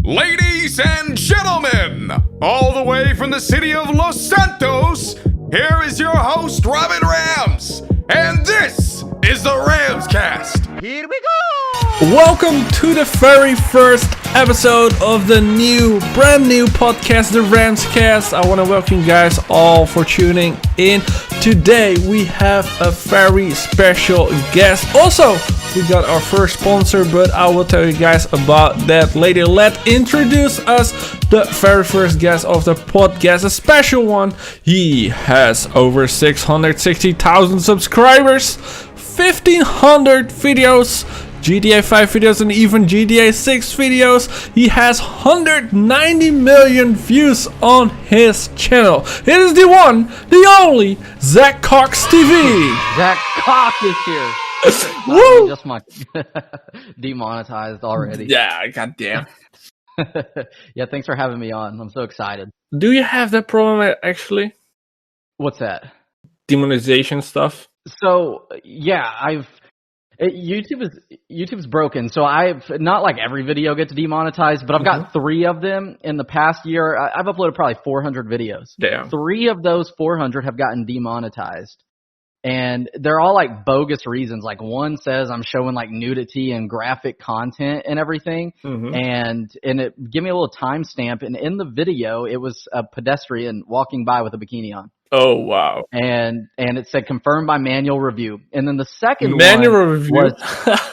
Ladies and gentlemen, all the way from the city of Los Santos, here is your host, Robin Rams, and this is the Ramscast. Here we go! Welcome to the very first episode of the brand new podcast, the Ramscast. I want to welcome you guys all for tuning in. Today we have a very special guest. Also, we got our first sponsor, but I will tell you guys about that later. Let's introduce us, the very first guest of the podcast, a special one. He has over 660,000 subscribers, 1,500 videos, GTA 5 videos, and even GTA 6 videos. He has 190 million views on his channel. It is the one, the only, ZacCoxTv. Zach Cox is here. Woo! Just my demonetized already. Yeah, goddamn. Yeah, thanks for having me on. I'm so excited. Do you have that problem actually? What's that? Demonization stuff? So yeah, YouTube's broken. So I've not like every video gets demonetized, but I've got 3 of them in the past year. I've uploaded probably 400 videos. Damn. 3 of those 400 have gotten demonetized. And they're all like bogus reasons. Like one says I'm showing like nudity and graphic content and everything. And it give me a little timestamp. And in the video, it was a pedestrian walking by with a bikini on. Oh wow! And it said confirmed by manual review. And then the second manual one review was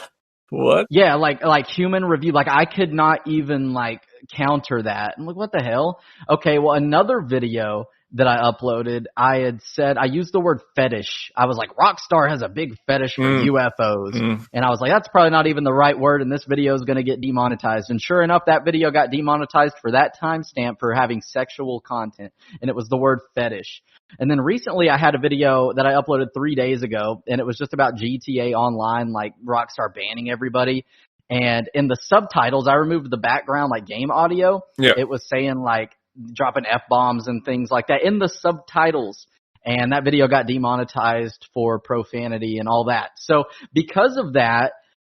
what? Yeah, like human review. Like I could not even like counter that. I'm like, what the hell? Okay, well another video that I uploaded, I had said, I used the word fetish. I was like, Rockstar has a big fetish for UFOs. And I was like, that's probably not even the right word, and this video is going to get demonetized. And sure enough, that video got demonetized for that timestamp for having sexual content. And it was the word fetish. And then recently I had a video that I uploaded 3 days ago, and it was just about GTA Online, like Rockstar banning everybody. And in the subtitles, I removed the background, like game audio. Yeah. It was saying like, dropping F-bombs and things like that in the subtitles. And that video got demonetized for profanity and all that. So because of that,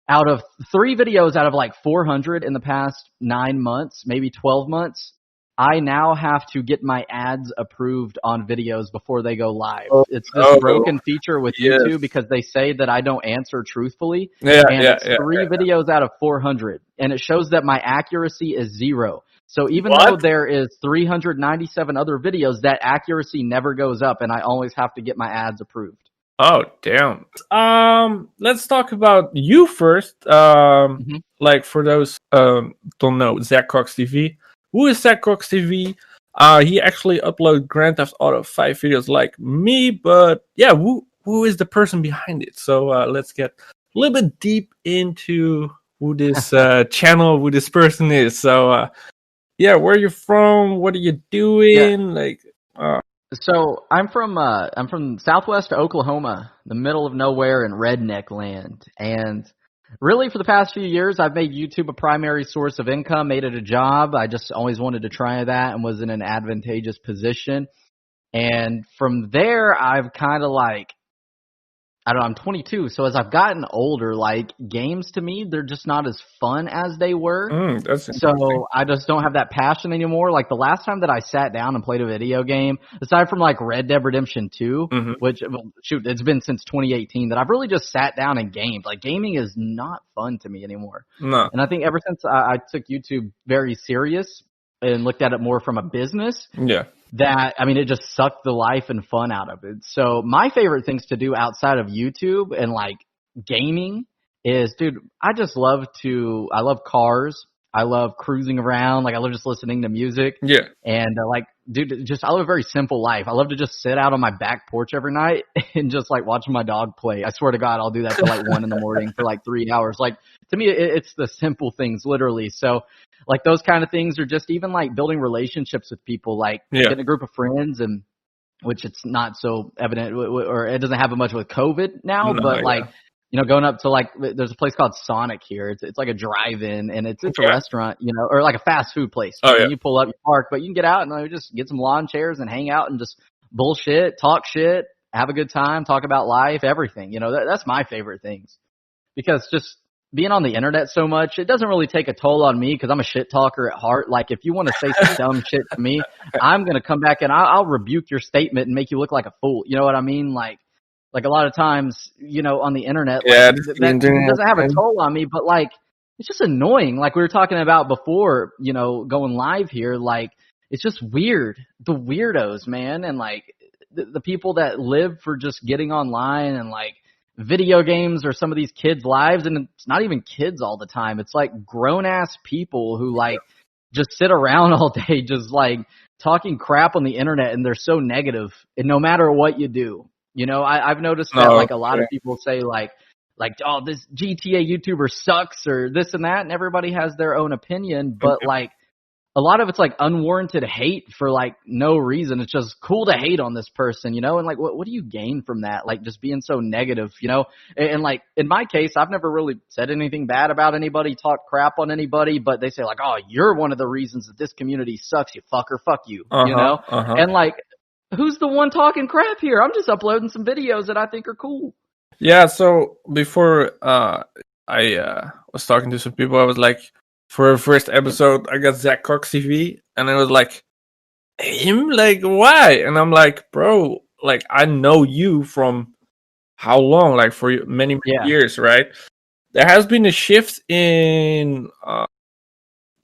out of 3 videos out of like 400 in the past 9 months, maybe 12 months, I now have to get my ads approved on videos before they go live. It's this broken feature with YouTube because they say that I don't answer truthfully. It's 3 videos out of 400. And it shows that my accuracy is 0. So even though there is 397 other videos, that accuracy never goes up, and I always have to get my ads approved. Oh, damn. Let's talk about you first. Like for those don't know, ZacCoxTv. Who is ZacCoxTv? He actually uploads Grand Theft Auto 5 videos like me, but yeah, who is the person behind it? So let's get a little bit deep into who this channel, who this person is. So yeah, where are you from? What are you doing? So I'm from Southwest Oklahoma, the middle of nowhere in redneck land. And really for the past few years, I've made YouTube a primary source of income, made it a job. I just always wanted to try that and was in an advantageous position. And from there, I've kind of like, I don't know, I'm 22, so as I've gotten older, like, games to me, they're just not as fun as they were. So I just don't have that passion anymore. Like, the last time that I sat down and played a video game, aside from, like, Red Dead Redemption 2, which, shoot, it's been since 2018 that I've really just sat down and gamed. Like, gaming is not fun to me anymore. No. And I think ever since I took YouTube very serious and looked at it more from a business, that, I mean, it just sucked the life and fun out of it. So my favorite things to do outside of YouTube and like gaming is, dude, I love cars. I love cruising around. Like I love just listening to music. Yeah. And like, dude, I live a very simple life. I love to just sit out on my back porch every night and just like watching my dog play. I swear to God, I'll do that till like 1 in the morning for like 3 hours. Like to me, it's the simple things, literally. So like those kind of things are just even like building relationships with people, like getting a group of friends, and which it's not so evident or it doesn't happen much with COVID now, but like, you know, going up to like, there's a place called Sonic here. It's like a drive-in, and it's a restaurant, you know, or like a fast food place. And you pull up, you park, but you can get out and just get some lawn chairs and hang out and just bullshit, talk shit, have a good time, talk about life, everything. You know, that's my favorite things, because just being on the internet so much, it doesn't really take a toll on me because I'm a shit talker at heart. Like, if you want to say some dumb shit to me, I'm going to come back and I'll rebuke your statement and make you look like a fool. You know what I mean? Like a lot of times, on the internet, Yeah, that doesn't have a toll on me, but like, it's just annoying. Like we were talking about before, going live here, like, it's just weird. The weirdos, man. And like the people that live for just getting online and like, video games or some of these kids' lives, and it's not even kids all the time. It's like grown ass people who like just sit around all day just like talking crap on the internet, and they're so negative. And no matter what you do, I've noticed that like a lot of people say like, oh, this GTA YouTuber sucks or this and that, and everybody has their own opinion, but like a lot of it's like unwarranted hate for like no reason. It's just cool to hate on this person, and like what do you gain from that? Like just being so negative, and like in my case, I've never really said anything bad about anybody, talked crap on anybody, but they say like, oh, you're one of the reasons that this community sucks, you fucker, fuck you, and like, who's the one talking crap here? I'm just uploading some videos that I think are cool. Yeah, so before I was talking to some people, I was like, for our first episode, I got ZacCoxTv, and I was like, him? Like, why? And I'm like, bro, like, I know you from how long? Like, for many years, right? There has been a shift in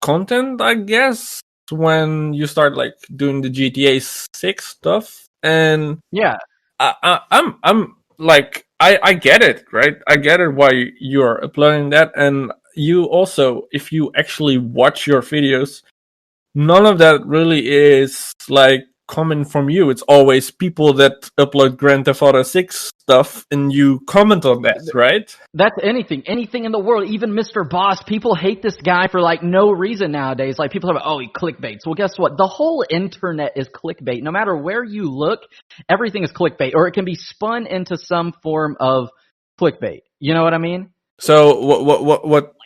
content, I guess, when you start, like, doing the GTA 6 stuff. And yeah, I'm like, I get it, right? I get it why you're uploading that, and you also, if you actually watch your videos, none of that really is like coming from you. It's always people that upload Grand Theft Auto 6 stuff and you comment on that, right? That's anything in the world. Even Mr. Boss, people hate this guy for like no reason nowadays. Like people are like, oh, he clickbaits. Well, guess what? The whole internet is clickbait. No matter where you look, everything is clickbait, or it can be spun into some form of clickbait. You know what I mean? So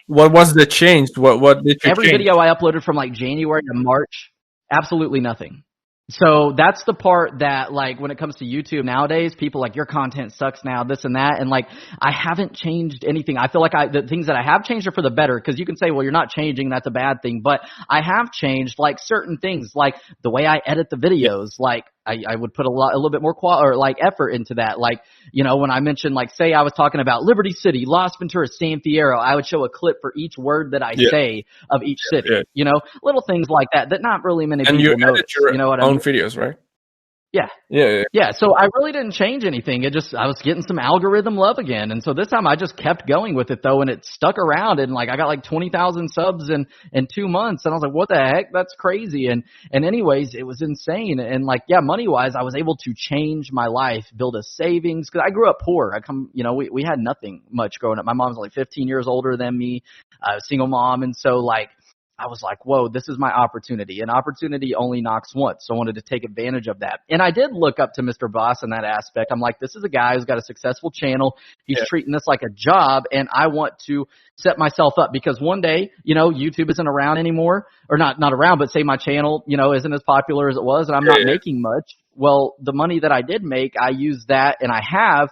what was the change? What did you Every change? video I uploaded from like January to March, absolutely nothing. So that's the part that, like, when it comes to YouTube nowadays, people like, your content sucks now, this and that. And like, I haven't changed anything. I feel like the things that I have changed are for the better, because you can say, well, you're not changing, that's a bad thing. But I have changed like certain things, like the way I edit the videos. Like I would put a little bit more effort into that. Like, when I mentioned, like, say I was talking about Liberty City, Las Venturas, San Fierro, I would show a clip for each word that I say of each city. Little things like that not really many people notice. Your what I own mean? videos, right? Yeah. So I really didn't change anything. I was getting some algorithm love again. And so this time I just kept going with it though. And it stuck around, and like, I got like 20,000 subs in 2 months. And I was like, what the heck? That's crazy. And anyways, it was insane. And like, yeah, money wise, I was able to change my life, build a savings. Cause I grew up poor. We had nothing much growing up. My mom's only 15 years older than me, a single mom. And so like, I was like, whoa, this is my opportunity. An opportunity only knocks once. So I wanted to take advantage of that. And I did look up to Mr. Boss in that aspect. I'm like, this is a guy who's got a successful channel. He's treating this like a job, and I want to set myself up, because one day, YouTube isn't around anymore, or not around, but say my channel, isn't as popular as it was, and I'm not making much. Well, the money that I did make, I use that, and I have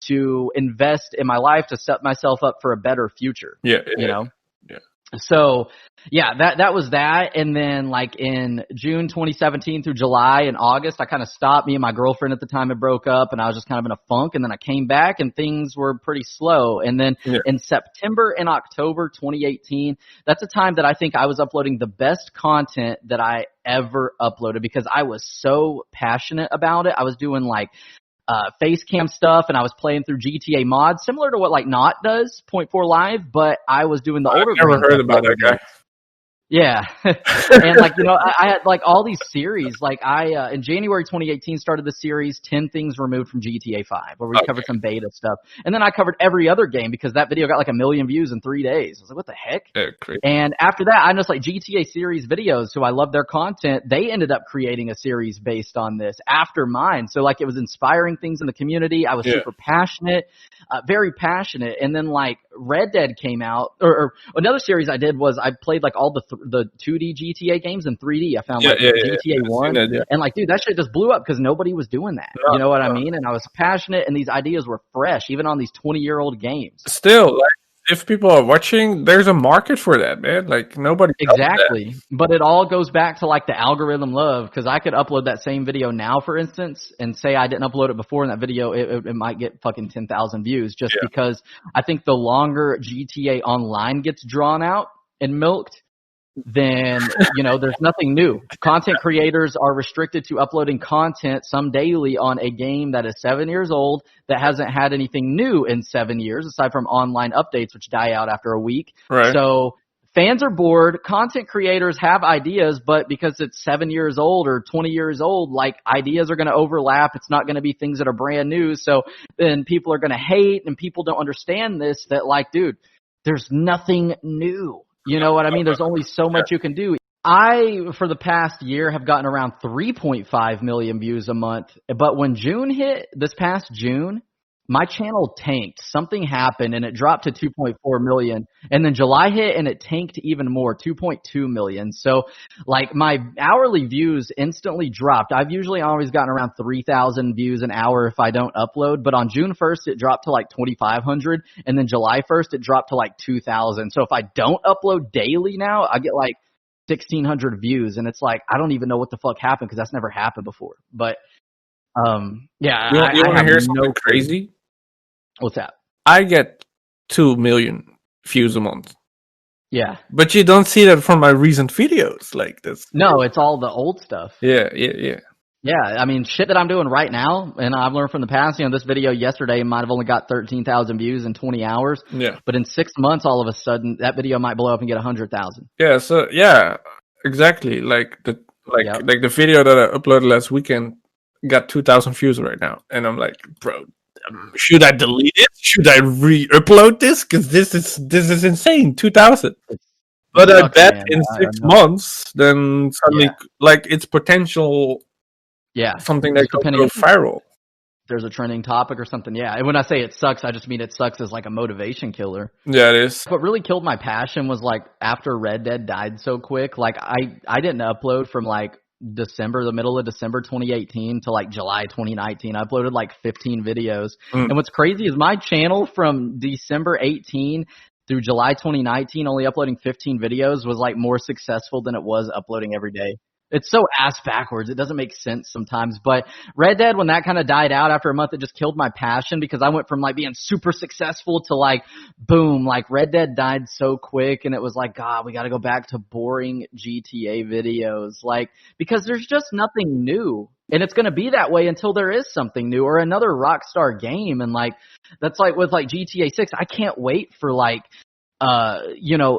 to invest in my life to set myself up for a better future. So yeah, that was that. And then like in June 2017 through July and August, I kind of stopped. Me and my girlfriend at the time had broke up, and I was just kind of in a funk. And then I came back and things were pretty slow. And then in September and October 2018, that's a time that I think I was uploading the best content that I ever uploaded, because I was so passionate about it. I was doing like face cam stuff, and I was playing through GTA mods, similar to what like Not does, Point 4 Live, but I was doing the older. I've never heard about that guy. Yeah. And like, I had like all these series. Like in January 2018 started the series 10 Things Removed from GTA 5, where we covered some beta stuff. And then I covered every other game, because that video got like 1 million views in 3 days. I was like, what the heck? Crazy. And after that, I just like GTA series videos, who I love their content. They ended up creating a series based on this after mine. So like, it was inspiring things in the community. I was super passionate, very passionate. And then like Red Dead came out, or another series I did was I played like all the 2D GTA games in 3D. I found GTA 1. And like, dude, that shit just blew up because nobody was doing that. You know what I mean? And I was passionate, and these ideas were fresh, even on these 20-year-old games. Still, like, if people are watching, there's a market for that, man. Like nobody does that. Exactly. But it all goes back to like the algorithm love, because I could upload that same video now, for instance, and say I didn't upload it before, and that video, it might get fucking 10,000 views just because I think the longer GTA Online gets drawn out and milked, then, there's nothing new. Content creators are restricted to uploading content, some daily, on a game that is 7 years old, that hasn't had anything new in 7 years, aside from online updates, which die out after a week. Right. So fans are bored. Content creators have ideas, but because it's 7 years old or 20 years old, like, ideas are going to overlap. It's not going to be things that are brand new. So then people are going to hate, and people don't understand this, that like, dude, there's nothing new. You know what I mean? There's only so much you can do. I, for the past year, have gotten around 3.5 million views a month. But when June hit, this past June, my channel tanked. Something happened and it dropped to 2.4 million. And then July hit and it tanked even more, 2.2 million. So like my hourly views instantly dropped. I've usually always gotten around 3,000 views an hour if I don't upload. But on June 1st, it dropped to like 2,500. And then July 1st, it dropped to like 2,000. So if I don't upload daily now, I get like 1,600 views. And it's like, I don't even know what the fuck happened, because that's never happened before. But yeah, you want to hear something crazy? What's that? I get 2 million views a month. Yeah. But you don't see that from my recent videos. Like this. No, it's all the old stuff. Yeah. Yeah, I mean, shit that I'm doing right now, and I've learned from the past, this video yesterday might have only got 13,000 views in 20 hours. Yeah. But in 6 months, all of a sudden, that video might blow up and get 100,000. Yeah, so, yeah, exactly. Like the video that I uploaded last weekend got 2,000 views right now. And I'm like, bro, should I delete it? Should I re-upload this? Because this is insane, 2,000. But I bet in 6 months, then suddenly, like, it's potential... Yeah. Something that could go viral. There's a trending topic or something. Yeah. And when I say it sucks, I just mean it sucks as like a motivation killer. Yeah, it is. What really killed my passion was like after Red Dead died so quick, like I didn't upload from like the middle of December 2018 to like July 2019. I uploaded like 15 videos. And what's crazy is my channel from December 18 through July 2019, only uploading 15 videos, was like more successful than it was uploading every day. It's so ass backwards. It doesn't make sense sometimes. But Red Dead, when that kind of died out after a month, it just killed my passion, because I went from like being super successful to like, boom, like Red Dead died so quick. And it was like, God, we got to go back to boring GTA videos. Like, because there's just nothing new. And it's going to be that way until there is something new or another Rockstar game. And like, that's like with like GTA 6, I can't wait for like,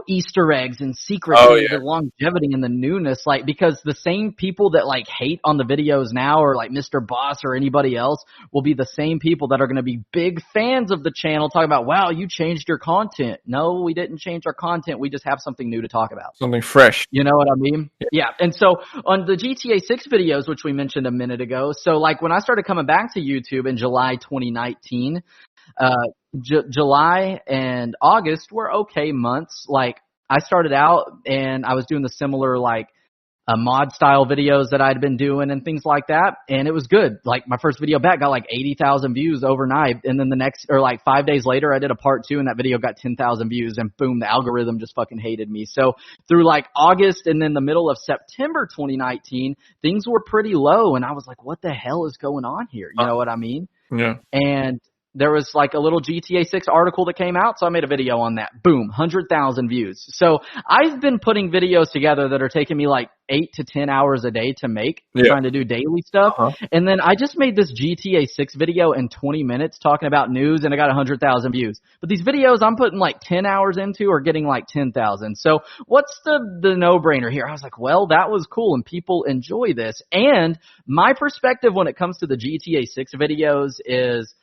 Easter eggs and secret things and longevity and the newness, like, because the same people that like hate on the videos now, or like Mr. Boss or anybody else, will be the same people that are going to be big fans of the channel talking about, wow, you changed your content. No, we didn't change our content. We just have something new to talk about. Something fresh. You know what I mean? Yeah. And so on the GTA 6 videos, which we mentioned a minute ago, so like when I started coming back to YouTube in July 2019, July and August were okay months. Like I started out and I was doing the similar like mod style videos that I'd been doing and things like that, and it was good. Like my first video back got like 80,000 views overnight, and then the next, or like 5 days later, I did a part 2 and that video got 10,000 views, and boom, the algorithm just fucking hated me. So through like August and then the middle of September 2019, things were pretty low, and I was like, what the hell is going on here? You know what I mean? Yeah. And there was like a little GTA 6 article that came out, so I made a video on that. Boom, 100,000 views. So I've been putting videos together that are taking me like 8 to 10 hours a day to make, trying to do daily stuff. And then I just made this GTA 6 video in 20 minutes talking about news, and I got 100,000 views. But these videos I'm putting like 10 hours into are getting like 10,000. So what's the no-brainer here? I was like, well, that was cool, and people enjoy this. And my perspective when it comes to the GTA 6 videos is,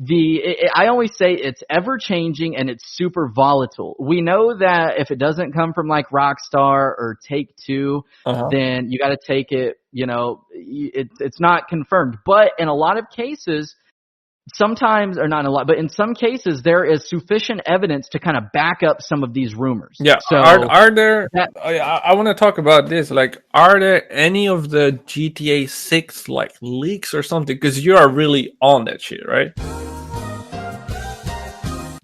I always say it's ever changing and it's super volatile. We know that if it doesn't come from like Rockstar or Take-Two, then you got to take it, it's not confirmed. But in a lot of cases, sometimes, or not a lot, but in some cases, there is sufficient evidence to kind of back up some of these rumors. Yeah. So are there? I want to talk about this. Like, are there any of the GTA 6 like leaks or something? Because you are really on that shit, right?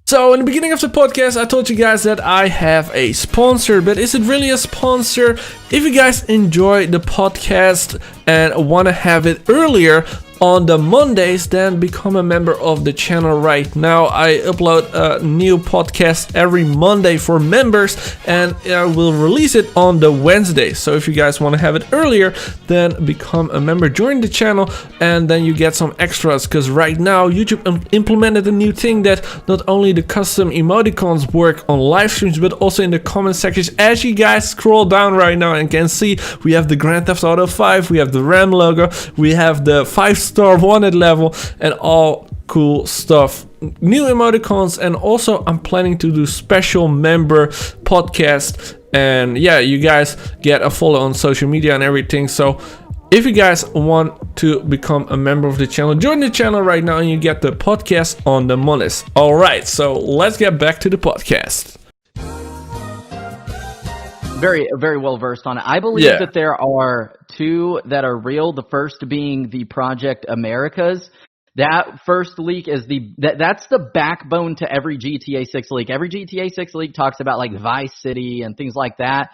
So in the beginning of the podcast, I told you guys that I have a sponsor, but is it really a sponsor? If you guys enjoy the podcast and want to have it earlier on the Mondays, then become a member of the channel right now. I upload a new podcast every Monday for members, and I will release it on the Wednesday. So if you guys want to have it earlier, then become a member, join the channel, and then you get some extras. Because right now YouTube implemented a new thing that not only the custom emoticons work on live streams, but also in the comment sections. As you guys scroll down right now and can see, we have the Grand Theft Auto 5, we have the Ram logo, we have the 5-star wanted level, and all cool stuff. New emoticons, and also I'm planning to do special member podcast, and yeah, you guys get a follow on social media and everything. So if you guys want to become a member of the channel, join the channel right now and you get the podcast on the Mondays. Alright, so let's get back to the podcast. Very, very well versed on it. I believe that there are two that are real. The first being the Project Americas. That first leak is that's the backbone to every GTA 6 leak. Every GTA 6 leak talks about like Vice City and things like that.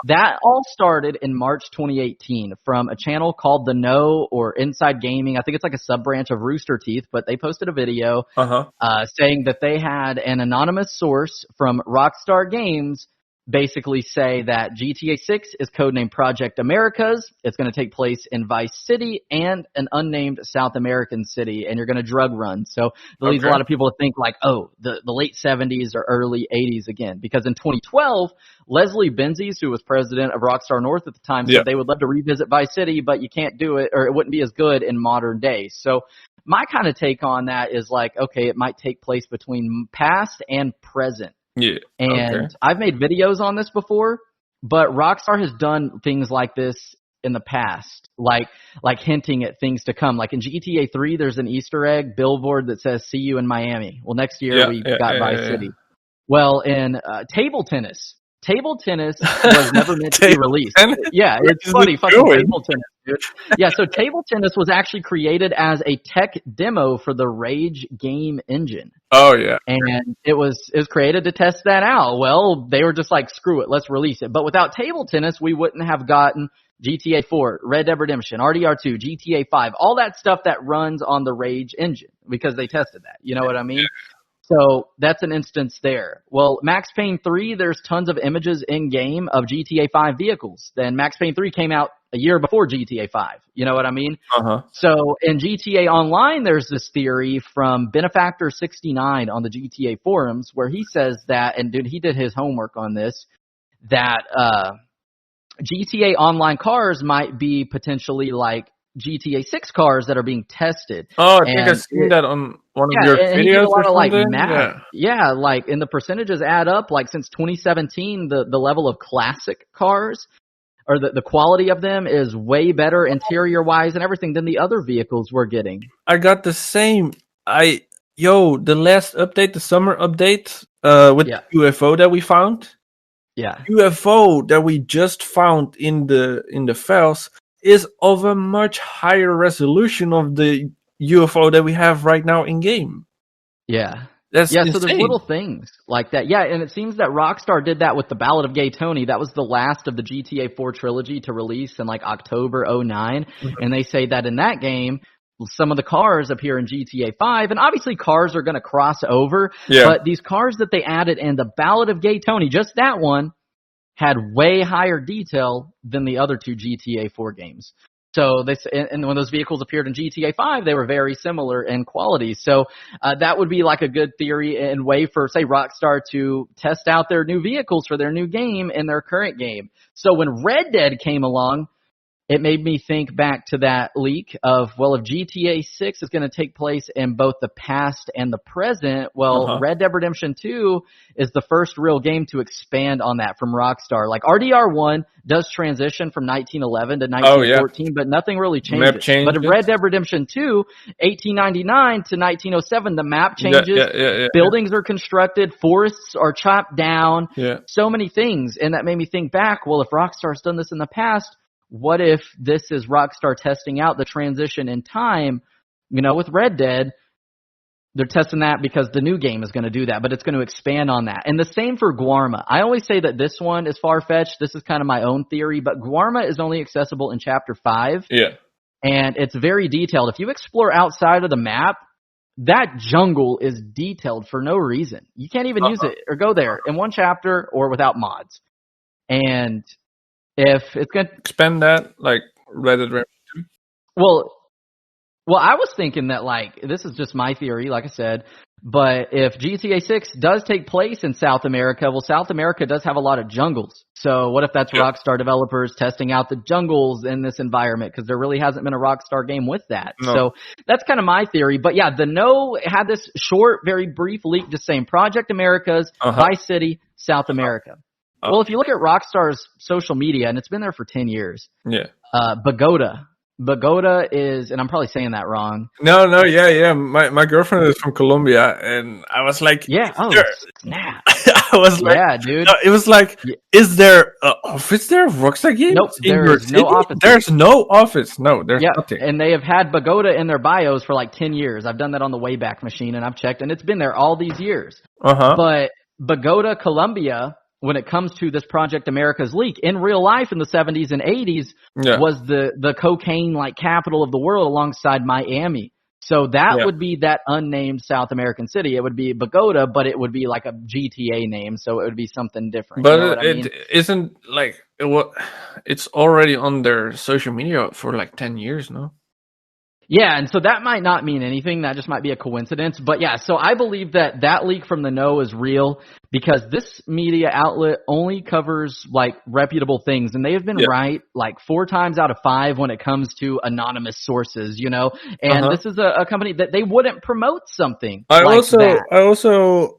That all started in March 2018 from a channel called The Know or Inside Gaming. I think it's like a sub branch of Rooster Teeth, but they posted a video saying that they had an anonymous source from Rockstar Games basically say that GTA 6 is codenamed Project Americas. It's going to take place in Vice City and an unnamed South American city, and you're going to drug run. So it leads a lot of people to think like, oh, the late 70s or early 80s again. Because in 2012, Leslie Benzies, who was president of Rockstar North at the time, said they would love to revisit Vice City, but you can't do it, or it wouldn't be as good in modern days. So my kind of take on that is like, okay, it might take place between past and present. Yeah. And I've made videos on this before, but Rockstar has done things like this in the past, like hinting at things to come. Like in GTA 3, there's an Easter egg billboard that says, "See you in Miami." Well, next year we got Vice City. Well, in table tennis was never meant to be released. Yeah, it's funny. Fucking table tennis, dude. Yeah, so table tennis was actually created as a tech demo for the Rage game engine. Oh, yeah. And it was created to test that out. Well, they were just like, screw it, let's release it. But without table tennis, we wouldn't have gotten GTA 4, Red Dead Redemption, RDR2, GTA 5, all that stuff that runs on the Rage engine because they tested that. You know what I mean? So that's an instance there. Well, Max Payne 3, there's tons of images in-game of GTA 5 vehicles. Then Max Payne 3 came out a year before GTA 5. You know what I mean? So in GTA Online, there's this theory from Benefactor69 on the GTA forums where he says that, and dude, he did his homework on this, that GTA Online cars might be potentially like GTA 6 cars that are being tested. Oh, I think I've seen that on one of your videos or something. Like, and the percentages add up. Like, since 2017, the level of classic cars, or the quality of them, is way better interior-wise and everything than the other vehicles we're getting. I got the same. The last update, the summer update, with the UFO that we found. Yeah. UFO that we just found in the files is of a much higher resolution of the UFO that we have right now in game. Yeah. That's insane. So there's little things like that. Yeah, and it seems that Rockstar did that with the Ballad of Gay Tony. That was the last of the GTA 4 trilogy to release in like October 2009. And they say that in that game, some of the cars appear in GTA 5, and obviously cars are going to cross over. But these cars that they added in the Ballad of Gay Tony, just that one, had way higher detail than the other two GTA 4 games. So and when those vehicles appeared in GTA 5, they were very similar in quality. So that would be like a good theory and way for, say, Rockstar to test out their new vehicles for their new game in their current game. So when Red Dead came along, it made me think back to that leak of, well, if GTA 6 is going to take place in both the past and the present, well, Red Dead Redemption 2 is the first real game to expand on that from Rockstar. Like, RDR1 does transition from 1911 to 1914, but nothing really changes. But in Red Dead Redemption 2, 1899 to 1907, the map changes. Buildings are constructed. Forests are chopped down. So many things. And that made me think back, well, if Rockstar's done this in the past, what if this is Rockstar testing out the transition in time, with Red Dead? They're testing that because the new game is going to do that, but it's going to expand on that. And the same for Guarma. I always say that this one is far-fetched. This is kind of my own theory, but Guarma is only accessible in Chapter 5. Yeah. And it's very detailed. If you explore outside of the map, that jungle is detailed for no reason. You can't even use it or go there in one chapter or without mods. And if it's going to expand that, like Red Dead Redemption 2? Well, I was thinking that, like, this is just my theory, like I said, but if GTA 6 does take place in South America, well, South America does have a lot of jungles. So what if that's Rockstar developers testing out the jungles in this environment? Because there really hasn't been a Rockstar game with that. No. So that's kind of my theory. But yeah, the No had this short, very brief leak just saying Project Americas, Vice City, South America. Well, if you look at Rockstar's social media, and it's been there for 10 years, Bogota is, and I'm probably saying that wrong. No, yeah. My girlfriend is from Colombia, and I was like, snap. I was like, yeah, dude. No, it was like, is there an office there? Rockstar Games? Nope, there is no office. There's no office. No, there's nothing. And they have had Bogota in their bios for like 10 years. I've done that on the Wayback Machine, and I've checked, and it's been there all these years. But Bogota, Colombia, when it comes to this Project America's leak, in real life in the 70s and 80s, was the cocaine like capital of the world alongside Miami. So that would be that unnamed South American city. It would be Bogota, but it would be like a GTA name, so it would be something different. But you know I mean? Isn't like it's already on their social media for like 10 years, no? Yeah, and so that might not mean anything. That just might be a coincidence. But yeah, so I believe that leak from the No is real because this media outlet only covers like reputable things, and they have been right like 4 times out of 5 when it comes to anonymous sources, you know. And this is a company that they wouldn't promote something I also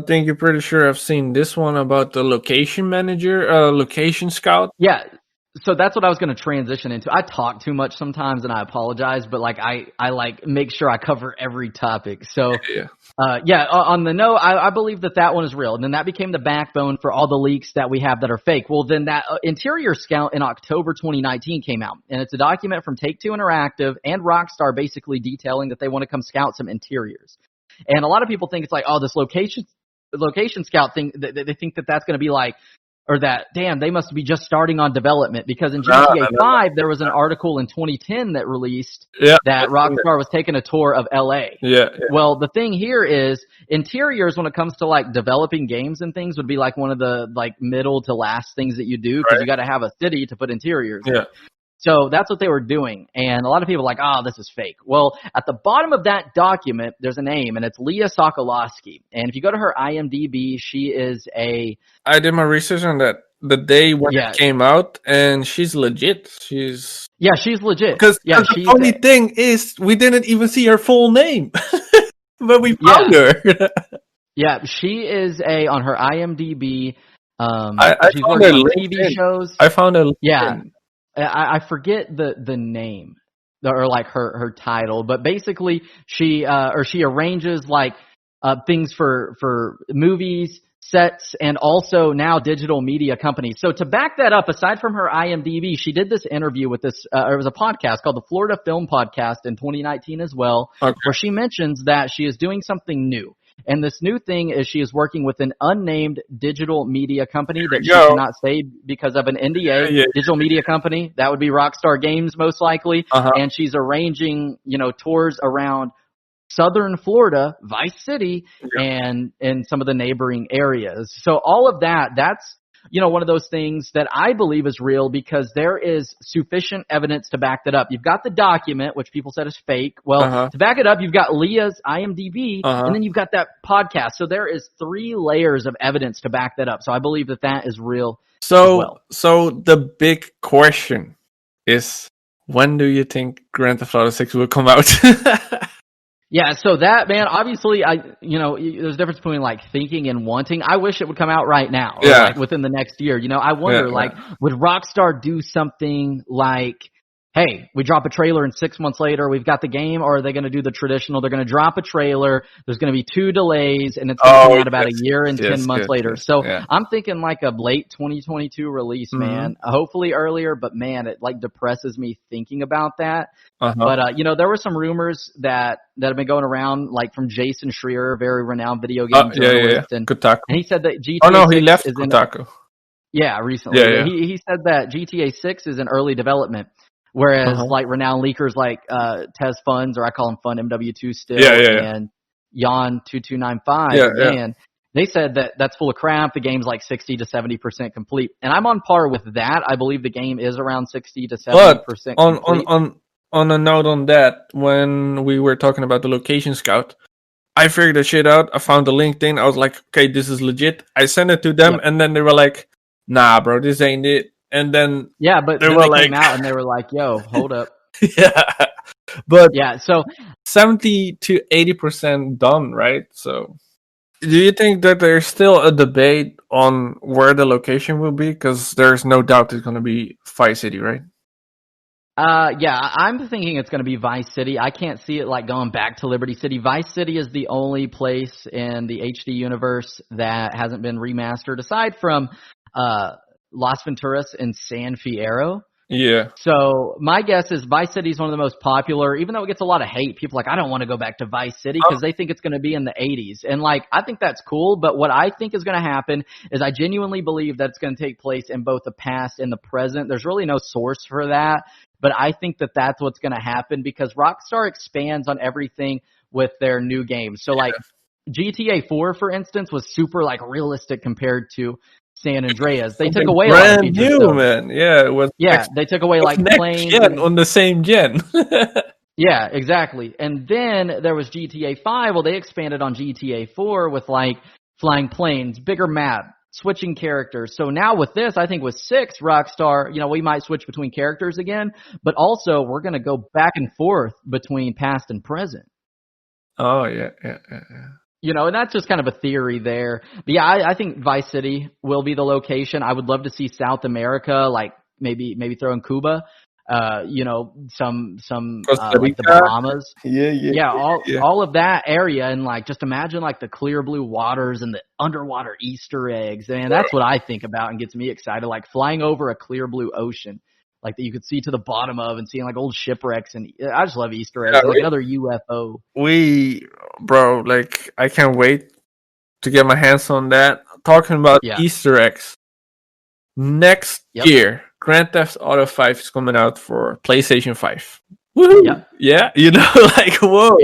think you're pretty sure I've seen this one about the location manager, location scout. Yeah. So that's what I was going to transition into. I talk too much sometimes, and I apologize, but like I like make sure I cover every topic. So on the No, I believe that one is real, and then that became the backbone for all the leaks that we have that are fake. Well, then that Interior Scout in October 2019 came out, and it's a document from Take-Two Interactive and Rockstar basically detailing that they want to come scout some interiors. And a lot of people think it's like, oh, this location scout thing. They think that that's going to be like. Or that, damn, they must be just starting on development because in GTA 5, there was an article in 2010 that released that Rockstar was taking a tour of LA. Yeah. Well, the thing here is interiors when it comes to like developing games and things would be like one of the like middle to last things that you do because you got to have a city to put interiors in. So that's what they were doing. And a lot of people are like, oh, this is fake. Well, at the bottom of that document, there's a name, and it's Leah Sokolowski. And if you go to her IMDb, she is I did my research on that the day when it came out, and she's legit. She's legit. Because the funny thing is, we didn't even see her full name. But we found her. Yeah, she is on her IMDb. I she's found worked her on TV shows. I found her. Yeah. I forget the name or like her title, but basically she arranges like things for movies, sets, and also now digital media companies. So to back that up, aside from her IMDb, she did this interview with this. It was a podcast called the Florida Film Podcast in 2019 as well, where she mentions that she is doing something new. And this new thing is she is working with an unnamed digital media company that she cannot say because of an NDA. Digital media company, that would be Rockstar Games most likely. And she's arranging, tours around southern Florida, Vice City, and some of the neighboring areas. So all of that's one of those things that I believe is real because there is sufficient evidence to back that up. You've got the document, which people said is fake. Well, to back it up, you've got Leah's IMDb, and then you've got that podcast. So there is 3 layers of evidence to back that up. So I believe that is real as well. So the big question is, when do you think Grand Theft Auto 6 will come out? Yeah, so that, man, obviously, there's a difference between, like, thinking and wanting. I wish it would come out right now, or, like, within the next year. I wonder, would Rockstar do something like hey, we drop a trailer and 6 months later we've got the game, or are they going to do the traditional? They're going to drop a trailer, there's going to be 2 delays, and it's going to come out about a year and 10 months later. So I'm thinking like a late 2022 release, man. Hopefully earlier, but man, it like depresses me thinking about that. But there were some rumors that have been going around, like from Jason Schreier, very renowned video game journalist, and he said that GTA 6 he left Kotaku. Recently. Yeah. He said that GTA 6 is in early development. Whereas, like, renowned leakers like Tez Funds, or I call him Fun MW2 still, and Yon2295, man, they said that that's full of crap. The game's like 60 to 70% complete. And I'm on par with that. I believe the game is around 60 to 70% complete. On a note on that, when we were talking about the location scout, I figured the shit out. I found the LinkedIn. I was like, okay, this is legit. I sent it to them, and then they were like, nah, bro, this ain't it. And then but they came out and they were like, "Yo, hold up." But so 70 to 80% done, right? So, do you think that there's still a debate on where the location will be? Because there's no doubt it's going to be Vice City, right? I'm thinking it's going to be Vice City. I can't see it like going back to Liberty City. Vice City is the only place in the HD universe that hasn't been remastered, aside from Las Venturas and San Fierro. Yeah. So my guess is Vice City is one of the most popular, even though it gets a lot of hate. People are like, I don't want to go back to Vice City because they think it's going to be in the 80s. And like, I think that's cool. But what I think is going to happen is I genuinely believe that it's going to take place in both the past and the present. There's really no source for that. But I think that that's what's going to happen because Rockstar expands on everything with their new games. So like GTA 4, for instance, was super like realistic compared to San Andreas. They took away a lot of features. Brand new, man. Yeah, it was. Yeah, they took away like planes on the same gen. Yeah, exactly. And then there was GTA 5. Well, they expanded on GTA 4 with like flying planes, bigger map, switching characters. So now with this, I think with 6, Rockstar, we might switch between characters again, but also we're going to go back and forth between past and present. Oh, yeah. And that's just kind of a theory there. But yeah, I think Vice City will be the location. I would love to see South America, like maybe throw in Cuba, some like the Bahamas. All of that area, and like just imagine like the clear blue waters and the underwater Easter eggs. And that's what I think about and gets me excited, like flying over a clear blue ocean, like that you could see to the bottom of and seeing like old shipwrecks. And I just love Easter eggs, like another UFO. I can't wait to get my hands on that. Talking about Easter eggs. Next year, Grand Theft Auto 5 is coming out for PlayStation 5. Woohoo! Yeah, whoa.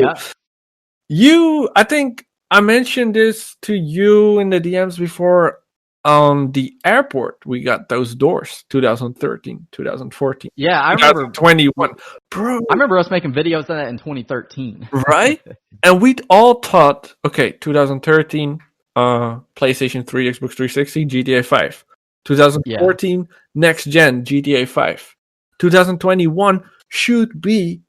Yeah. I think I mentioned this to you in the DMs before. On the airport, we got those doors, 2013, 2014. Yeah, I remember 2021. Bro, I remember us making videos of that in 2013. Right? And we'd all thought, okay, 2013, PlayStation 3, Xbox 360, GTA 5. 2014, next gen, GTA 5. 2021 should be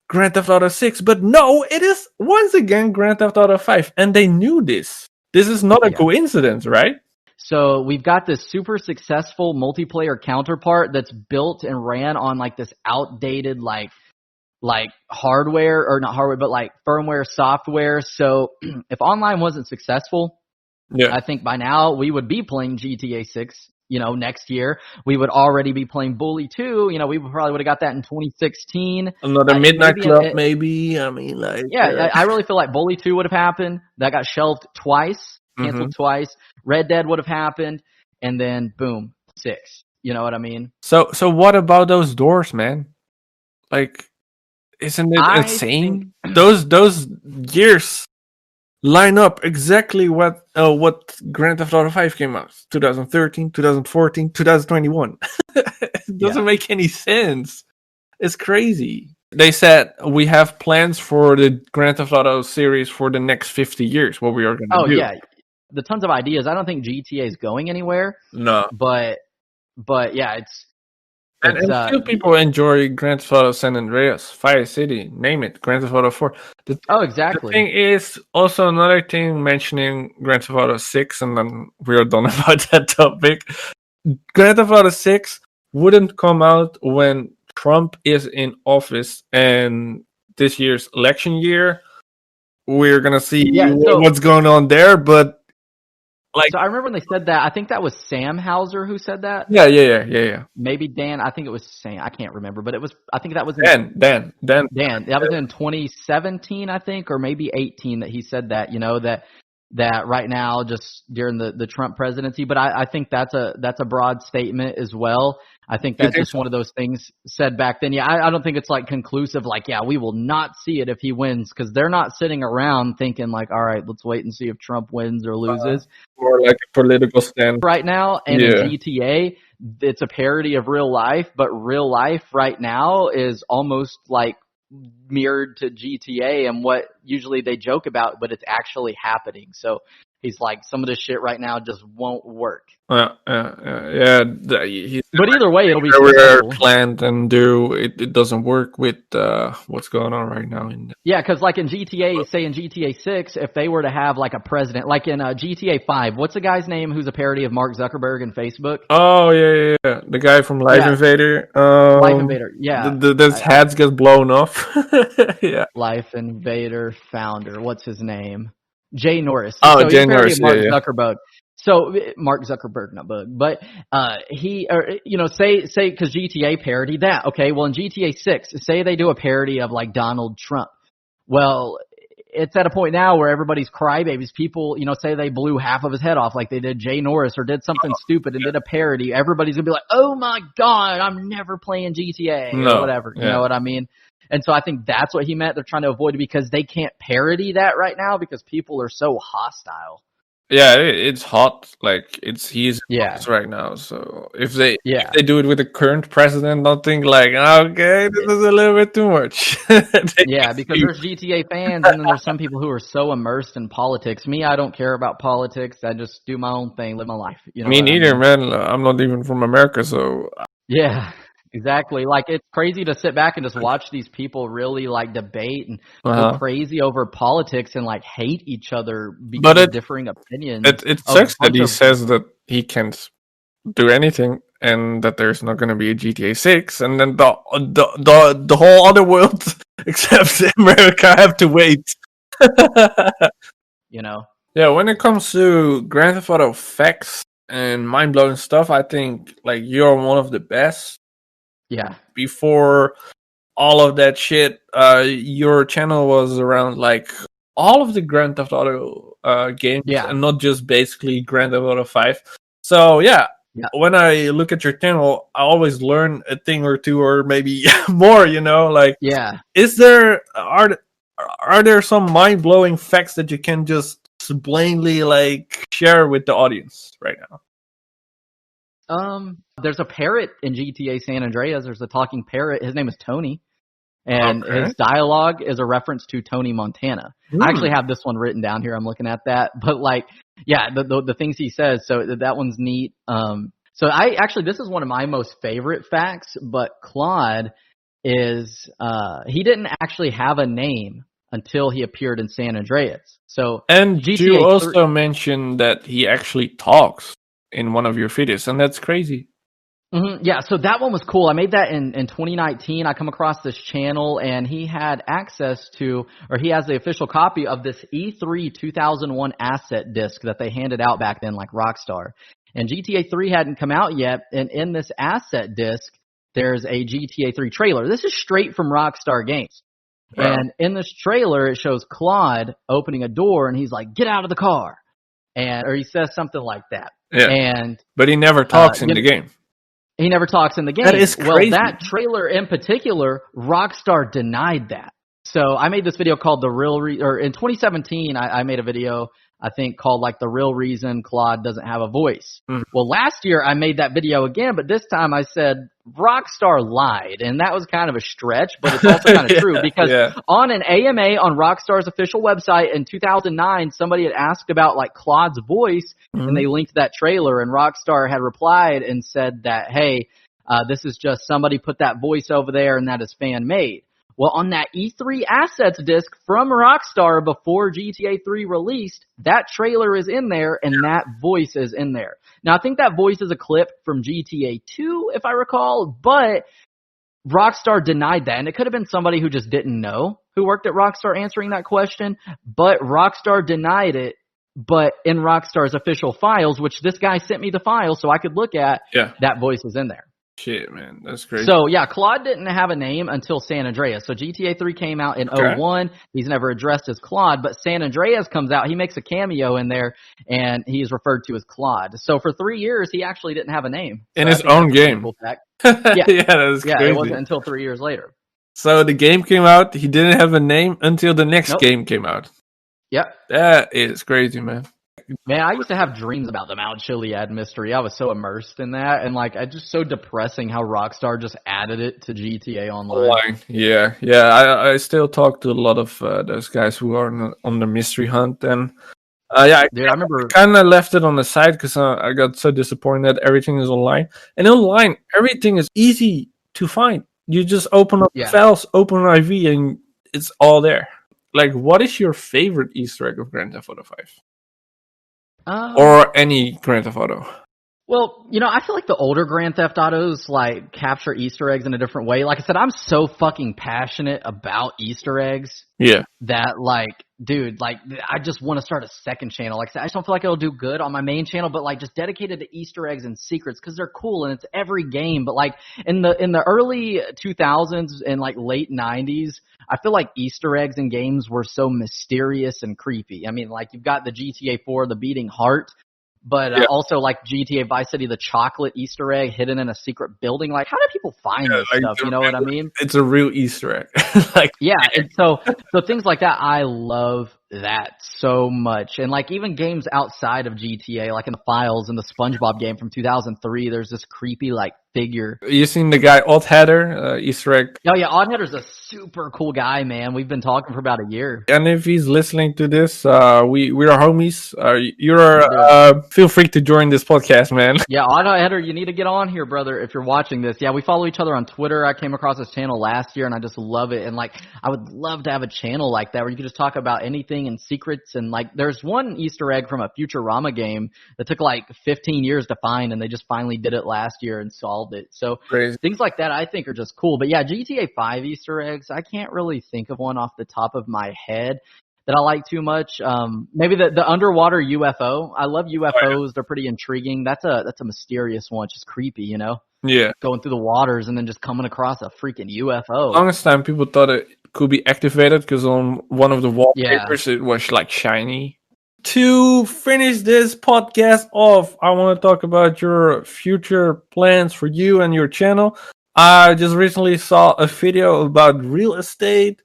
Grand Theft Auto 6. But no, it is once again Grand Theft Auto 5. And they knew this. This is not a coincidence, right? So we've got this super successful multiplayer counterpart that's built and ran on like this outdated like hardware, or not hardware, but like firmware software. So if online wasn't successful, I think by now we would be playing GTA 6. Next year we would already be playing Bully 2. We probably would have got that in 2016. Another Midnight Club, maybe. I mean, like I really feel like Bully 2 would have happened. That got shelved twice. Canceled twice. Red Dead would have happened, and then boom, 6. You know what I mean? So what about those doors, man? Like, isn't it insane? Those years line up exactly what Grand Theft Auto 5 came out. 2013, 2014, 2021. It doesn't make any sense. It's crazy. They said we have plans for the Grand Theft Auto series for the next 50 years. What we are going to do? Oh yeah. The tons of ideas. I don't think GTA is going anywhere. No. But yeah, it's and still people enjoy Grand Theft Auto San Andreas, Vice City, name it, Grand Theft Auto 4. Exactly. The thing is, also another thing mentioning Grand Theft Auto 6, and then we're done about that topic. Grand Theft Auto 6 wouldn't come out when Trump is in office and this year's election year, we're gonna see what's going on there. But like, so I remember when they said that. I think that was Sam Hauser who said that. Yeah. Maybe Dan. I think it was Sam. I can't remember, but it was. I think that was Dan. That was in 2017, I think, or maybe 18 that he said that. You know that right now, just during the Trump presidency. But I think that's a broad statement as well. I think that's just one of those things said back then. Yeah, I don't think it's like conclusive. Like, yeah, we will not see it if he wins, because they're not sitting around thinking like, all right, let's wait and see if Trump wins or loses. Or like a political stand right now. And in GTA, it's a parody of real life, but real life right now is almost like mirrored to GTA and what usually they joke about, but it's actually happening. So he's like, some of this shit right now just won't work. Yeah. But either way, it'll be planned and it doesn't work with what's going on right now. Yeah, because like in GTA, say in GTA 6, if they were to have like a president, like in GTA 5, what's the guy's name who's a parody of Mark Zuckerberg in Facebook? Oh, yeah. The guy from Life Invader. Life Invader, yeah. His heads get blown off. Yeah. Life Invader founder, what's his name? Jay Norris. Oh, so Jay Norris, Mark Zuckerberg. So Mark Zuckerberg, not Bug, but say because GTA parodied that. Okay, well in GTA 6, say they do a parody of like Donald Trump. Well, it's at a point now where everybody's crybabies. People, say they blew half of his head off, like they did Jay Norris, or did something stupid and did a parody. Everybody's gonna be like, "Oh my god, I'm never playing GTA," or whatever. You know what I mean? And so I think that's what he meant. They're trying to avoid it because they can't parody that right now because people are so hostile. Yeah, it's hot. Like he's right now. So if they do it with the current president, don't think like, okay, this is a little bit too much. Yeah, because there's GTA fans and then there's some people who are so immersed in politics. Me, I don't care about politics. I just do my own thing, live my life. Me neither, man. I'm not even from America, so yeah. Exactly. Like, it's crazy to sit back and just watch these people really, like, debate and go crazy over politics and, like, hate each other because of differing opinions. It sucks that he says that he can't do anything and that there's not going to be a GTA 6, and then the whole other world, except America, have to wait. Yeah, when it comes to Grand Theft Auto facts and mind-blowing stuff, I think, like, you're one of the best. Yeah. Before all of that shit, your channel was around like all of the Grand Theft Auto games, and not just basically Grand Theft Auto 5. So when I look at your channel, I always learn a thing or two, or maybe more. Is there are there some mind blowing facts that you can just plainly like share with the audience right now? There's a parrot in GTA San Andreas. There's a talking parrot. His name is Tony. And his dialogue is a reference to Tony Montana. I actually have this one written down here. I'm looking at that. But the things he says, so that one's neat. This is one of my most favorite facts, but Claude is, he didn't actually have a name until he appeared in San Andreas. And GTA you also mentioned that he actually talks in one of your videos, and that's crazy. Mm-hmm. Yeah, so that one was cool. I made that in 2019. I come across this channel, and he had access to, or he has the official copy of this E3 2001 asset disc that they handed out back then, like Rockstar. And GTA 3 hadn't come out yet, and in this asset disc, there's a GTA 3 trailer. This is straight from Rockstar Games. Wow. And in this trailer, it shows Claude opening a door, and he's like, "Get out of the car." Or he says something like that. Yeah. But he never talks in the game. He never talks in the game. That is crazy. Well, that trailer in particular, Rockstar denied that. So I made this video called in 2017, I made a video, I think, called like The Real Reason Claude Doesn't Have a Voice. Well, last year I made that video again, but this time I said Rockstar lied, and that was kind of a stretch, but it's also kind of true because on an AMA on Rockstar's official website in 2009, somebody had asked about like Claude's voice, and they linked that trailer, and Rockstar had replied and said that, hey, this is just somebody put that voice over there, and that is fan-made. Well, on that E3 assets disc from Rockstar before GTA 3 released, that trailer is in there and that voice is in there. Now, I think that voice is a clip from GTA 2, if I recall, but Rockstar denied that, and it could have been somebody who just didn't know who worked at Rockstar answering that question, but Rockstar denied it. But in Rockstar's official files, which this guy sent me the file so I could look at, that voice was in there. Shit, man, that's crazy. So, yeah, Claude didn't have a name until San Andreas. So GTA 3 came out in 01. He's never addressed as Claude, but San Andreas comes out. He makes a cameo in there, and he's referred to as Claude. So for 3 years, he actually didn't have a name. In his own game. Yeah, that's crazy. It wasn't until 3 years later. So the game came out. He didn't have a name until the next game came out. Yep. That is crazy, man. Man, I used to have dreams about the Mount Chiliad mystery. I was so immersed in that, and it's just so depressing how Rockstar just added it to GTA Online. Yeah. I still talk to a lot of those guys who are on the mystery hunt, and I remember kind of left it on the side because I got so disappointed that everything is online. And online, everything is easy to find. You just open up the files, open an IV, and it's all there. Like, what is your favorite Easter egg of Grand Theft Auto 5? Or any Grand Theft Auto? Well, I feel like the older Grand Theft Autos, capture Easter eggs in a different way. Like I said, I'm so fucking passionate about Easter eggs. Yeah. That, dude, I just want to start a second channel. Like I said, I just don't feel like it'll do good on my main channel, but, just dedicated to Easter eggs and secrets because they're cool and it's every game. But, in the early 2000s and, late 90s, I feel like Easter eggs in games were so mysterious and creepy. I mean, you've got the GTA 4, the beating heart, but also GTA Vice City, the chocolate Easter egg hidden in a secret building. How do people find this stuff? You know what I mean? It's a real Easter egg. And so things like that, I love that so much. And even games outside of GTA, in the files in the SpongeBob game from 2003, there's this creepy figure. You seen the guy Oddheader, Easter egg? Oh yeah, Oddheader's a super cool guy, man. We've been talking for about a year. And if he's listening to this, we're homies. Feel free to join this podcast, man. Yeah, Oddheader, you need to get on here, brother, if you're watching this. Yeah, we follow each other on Twitter. I came across his channel last year, and I just love it. And I would love to have a channel like that where you could just talk about anything and secrets. And there's one Easter egg from a Futurama game that took 15 years to find, and they just finally did it last year and solved it. So things like that I think are just cool. But yeah, GTA 5 Easter eggs, I can't really think of one off the top of my head that I like too much. Maybe the underwater UFO. I love UFOs. Oh, yeah. They're pretty intriguing. That's a mysterious one. It's just creepy, Yeah. Going through the waters and then just coming across a freaking UFO. Longest time people thought it could be activated because on one of the wallpapers it was shiny. To finish this podcast off, I want to talk about your future plans for you and your channel. I just recently saw a video about real estate.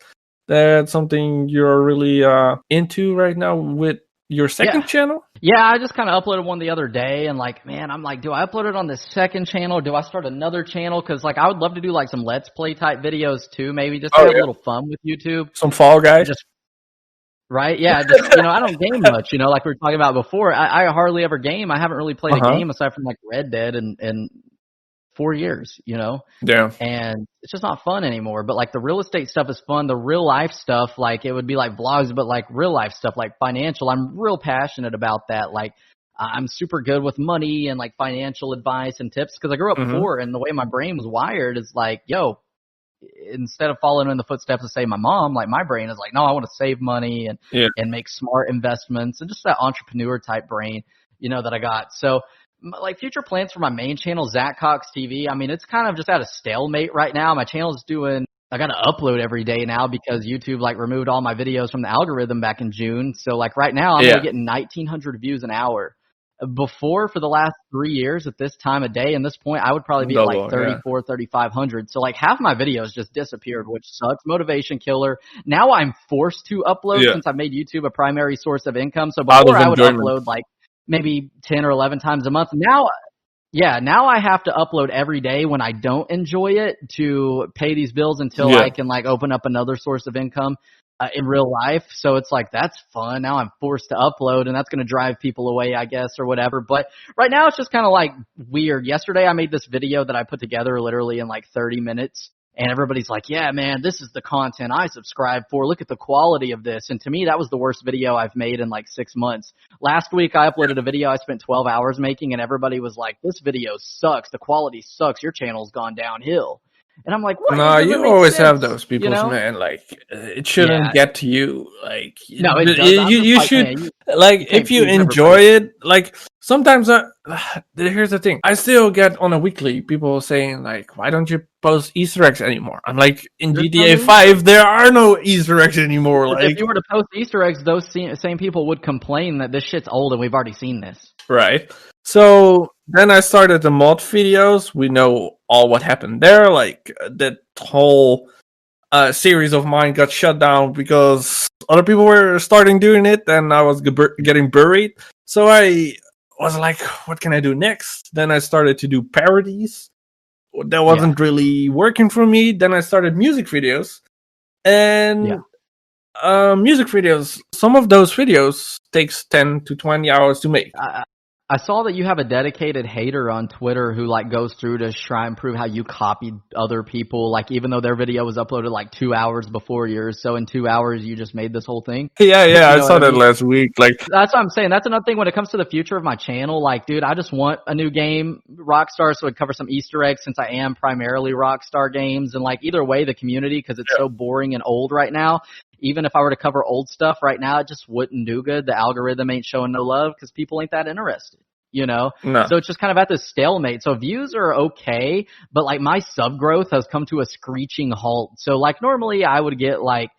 That's something you're really into right now with your second channel? Yeah, I just kind of uploaded one the other day, and I'm do I upload it on the second channel? Or do I start another channel? Because I would love to do some Let's Play type videos too, maybe just to have a little fun with YouTube. Some Fall Guys. Right? Yeah, just, I don't game much, like we were talking about before. I hardly ever game. I haven't really played a game aside from Red Dead in 4 years, Yeah. And it's just not fun anymore. But the real estate stuff is fun. The real life stuff, it would be vlogs, but real life stuff, financial. I'm real passionate about that. I'm super good with money and financial advice and tips because I grew up poor, and the way my brain was wired is instead of following in the footsteps of say my mom, my brain is no, I want to save money and make smart investments and just that entrepreneur type brain, that I got. So future plans for my main channel, ZacCoxTv. I mean, it's kind of just at a stalemate right now. My channel's I got to upload every day now because YouTube removed all my videos from the algorithm back in June. So right now I'm only getting 1,900 views an hour. Before, for the last 3 years at this time of day and this point, I would probably be at 3,500. So half my videos just disappeared, which sucks. Motivation killer. Now I'm forced to upload since I made YouTube a primary source of income. So before I would upload maybe 10 or 11 times a month. Now I have to upload every day when I don't enjoy it to pay these bills until I can open up another source of income in real life. So it's that's fun. Now I'm forced to upload, and that's going to drive people away, I guess, or whatever. But right now it's just kind of weird. Yesterday I made this video that I put together literally in 30 minutes. And everybody's yeah, man, this is the content I subscribe for. Look at the quality of this. And to me, that was the worst video I've made in 6 months. Last week, I uploaded a video I spent 12 hours making, and everybody was this video sucks. The quality sucks. Your channel's gone downhill. And I'm like, what? It No, doesn't you make always sense, have those you people, know? man. Like, it shouldn't Yeah. get to you. Like, No, it does. I'm just you like, should, man, you like, can't if you please enjoy everybody. it, like, sometimes here's the thing. I still get on a weekly people saying, like, why don't you post Easter eggs anymore? I'm like, in There's no GTA need 5, there are no Easter eggs anymore. because if Like, you were to post Easter eggs, those same people would complain that this shit's old and we've already seen this. right. So then I started the mod videos. We know all what happened there. Like, that whole series of mine got shut down because other people were starting doing it and I was getting buried. So I was like, what can I do next? Then I started to do parodies. That wasn't really working for me. Then I started music videos. And music videos, some of those videos takes 10 to 20 hours to make. I saw that you have a dedicated hater on Twitter who like goes through to try and prove how you copied other people, like even though their video was uploaded like 2 hours before yours. So in 2 hours you just made this whole thing. Yeah, You know I saw what I that mean? last week. Like, That's what I'm saying. That's another thing when it comes to the future of my channel. Like, dude, I just want a new game, Rockstar, so it'd cover some Easter eggs since I am primarily Rockstar games. And like either way, the community, because it's so boring and old right now. Even if I were to cover old stuff right now, it just wouldn't do good. The algorithm ain't showing no love because people ain't that interested. You know? no. So it's just kind of at this stalemate. So views are okay, but like my sub growth has come to a screeching halt. So like normally I would get like,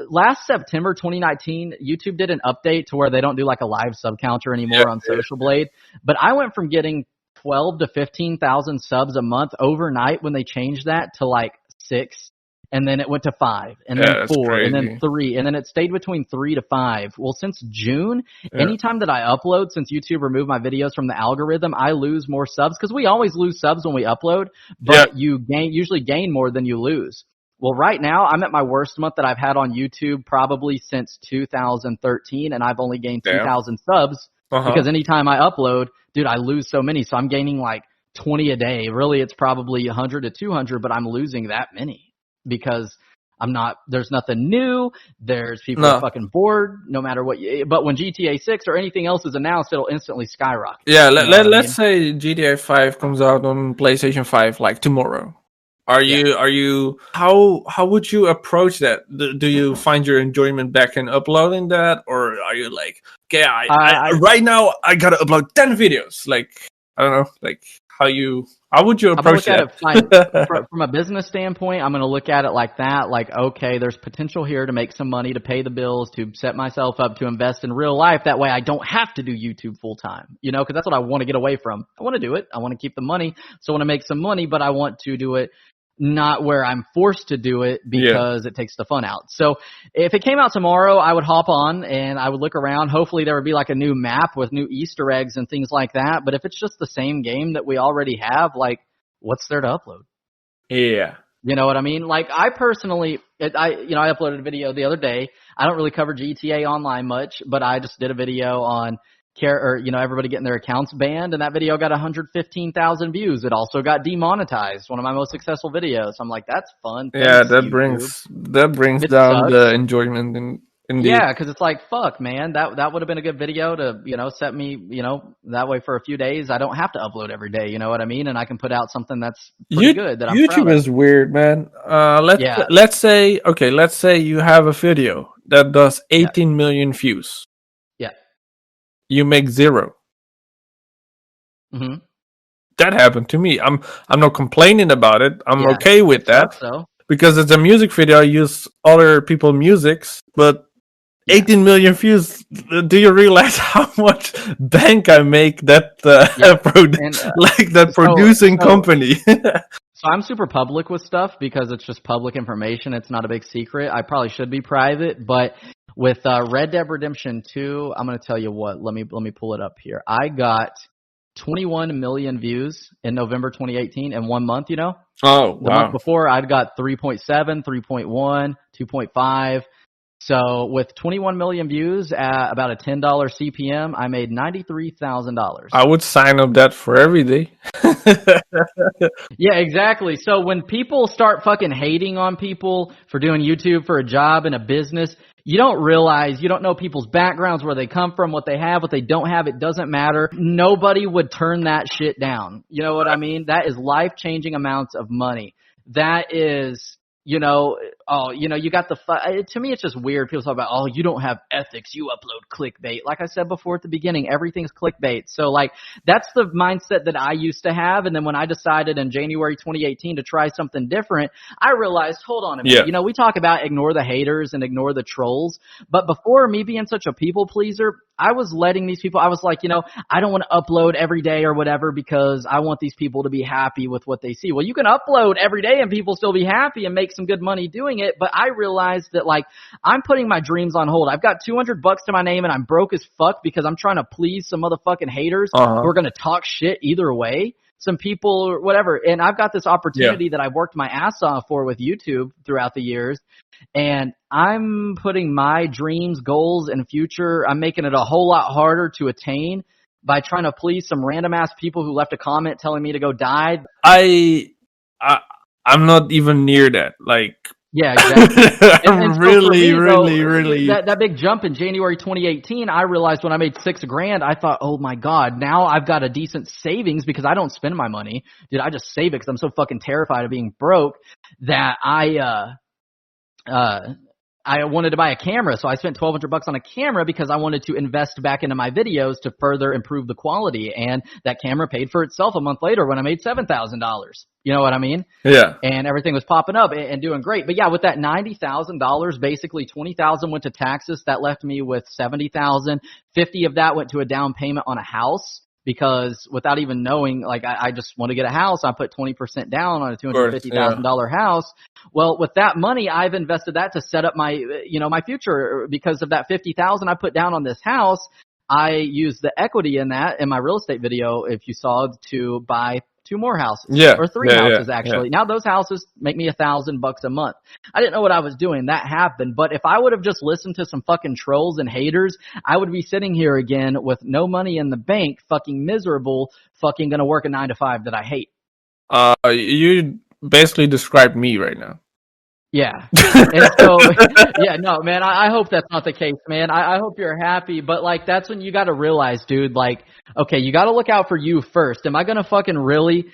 last September 2019, YouTube did an update to where they don't do like a live sub counter anymore on Social Blade. But I went from getting 12 to 15,000 subs a month overnight when they changed that to like 6. And then it went to 5, and then 4, and then 3, and then it stayed between 3 to 5. Well, since June, anytime that I upload, since YouTube removed my videos from the algorithm, I lose more subs because we always lose subs when we upload, but you usually gain more than you lose. Well, right now I'm at my worst month that I've had on YouTube probably since 2013, and I've only gained 2,000 subs because anytime I upload, dude, I lose so many. So I'm gaining like 20 a day. Really, it's probably 100 to 200, but I'm losing that many. Because there's nothing new. There's people are fucking bored no matter what. But when GTA 6 or anything else is announced, it'll instantly skyrocket. Yeah, let's say GTA 5 comes out on PlayStation 5 like tomorrow. How would you approach that? Do you find your enjoyment back in uploading that, or are you like, okay, right now I gotta upload 10 videos? Like, I don't know, like how would you approach that? From a business standpoint, I'm going to look at it like that. Like, okay, there's potential here to make some money, to pay the bills, to set myself up, to invest in real life. That way I don't have to do YouTube full time, you know, because that's what I want to get away from. I want to do it. I want to keep the money. So I want to make some money, but I want to do it not where I'm forced to do it because it takes the fun out. So if it came out tomorrow, I would hop on and I would look around. Hopefully there would be like a new map with new Easter eggs and things like that. But if it's just the same game that we already have, like, what's there to upload? Yeah. You know what I mean? Like, I personally, I uploaded a video the other day. I don't really cover GTA Online much, but I just did a video on everybody getting their accounts banned, and that video got 115,000 views. It also got demonetized, one of my most successful videos. I'm like, that's fun. Yeah, that brings down the enjoyment indeed. Yeah, because it's like, fuck, man, that would have been a good video to, set me, that way for a few days. I don't have to upload every day, you know what I mean? And I can put out something that's pretty good. That I'm YouTube is weird, man. Let's say you have a video that does 18 million views. You make 0. Mm-hmm. That happened to me. I'm not complaining about it. I'm okay with that because it's a music video. I use other people's musics, but 18 million views. Do you realize how much bank I make that producing company? So I'm super public with stuff because it's just public information. It's not a big secret. I probably should be private, but with Red Dead Redemption 2, I'm going to tell you what. Let me pull it up here. I got 21 million views in November 2018 in 1 month, Oh, wow. The month before, I'd got 3.7, 3.1, 2.5. So with 21 million views at about a $10 CPM, I made $93,000. I would sign up that for every day. Yeah, exactly. So when people start fucking hating on people for doing YouTube for a job and a business, you don't realize, you don't know people's backgrounds, where they come from, what they have, what they don't have. It doesn't matter. Nobody would turn that shit down. You know what I mean? That is life-changing amounts of money. that is, you know, you got to me, it's just weird. People talk about, oh, you don't have ethics. You upload clickbait. Like I said before at the beginning, everything's clickbait. So like, that's the mindset that I used to have. And then when I decided in January 2018 to try something different, I realized, hold on a minute. Yeah. We talk about ignore the haters and ignore the trolls. But before me being such a people pleaser, I was letting these people, I was like, I don't want to upload every day or whatever because I want these people to be happy with what they see. Well, you can upload every day and people still be happy and make some good money doing it. But I realized that like, I'm putting my dreams on hold. I've got $200 to my name and I'm broke as fuck because I'm trying to please some motherfucking haters who are going to talk shit either way. Some people or whatever. And I've got this opportunity that I've worked my ass off for with YouTube throughout the years. And I'm putting my dreams, goals, and future, I'm making it a whole lot harder to attain by trying to please some random ass people who left a comment telling me to go die. I'm not even near that. Like, yeah, exactly. I'm so really. That big jump in January 2018, I realized when I made $6,000, I thought, oh my God, now I've got a decent savings because I don't spend my money. Dude, I just save it because I'm so fucking terrified of being broke that I wanted to buy a camera, so I spent $1,200 on a camera because I wanted to invest back into my videos to further improve the quality. And that camera paid for itself a month later when I made $7,000. You know what I mean? Yeah. And everything was popping up and doing great. But yeah, with that $90,000, basically $20,000 went to taxes. That left me with $70,000. $50,000 of that went to a down payment on a house. Because without even knowing, like, I just want to get a house. I put 20% down on a $250,000 house. Well, with that money, I've invested that to set up my, my future. Because of that $50,000 I put down on this house, I used the equity in that in my real estate video, if you saw, to buy 2 more houses. Or 3 houses, actually. Now those houses make me $1,000 a month. I didn't know what I was doing. That happened. But if I would have just listened to some fucking trolls and haters, I would be sitting here again with no money in the bank, fucking miserable, fucking gonna work a 9-to-5 that I hate. You basically described me right now. Yeah. And so, yeah, no, man, I hope that's not the case, man. I hope you're happy, but like, that's when you gotta realize, dude, like, okay, you gotta look out for you first. Am I gonna fucking really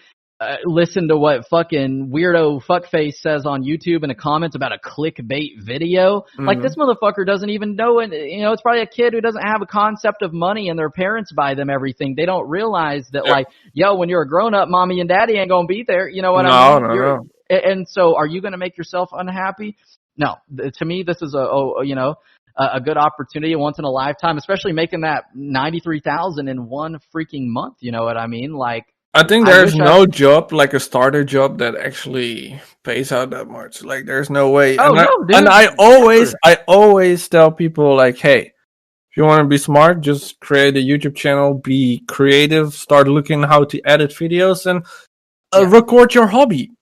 listen to what fucking weirdo fuckface says on YouTube in the comments about a clickbait video? Like, this motherfucker doesn't even know it. It's probably a kid who doesn't have a concept of money and their parents buy them everything. They don't realize that, like, yo, when you're a grown up, mommy and daddy ain't gonna be there. You know what I mean? No. And so are you going to make yourself unhappy? No. To me, this is a good opportunity once in a lifetime, especially making that $93,000 in one freaking month. You know what I mean? Like, I think there's no job, like a starter job, that actually pays out that much. Like, there's no way. And I always tell people, like, hey, if you want to be smart, just create a YouTube channel, be creative, start looking how to edit videos, and record your hobby.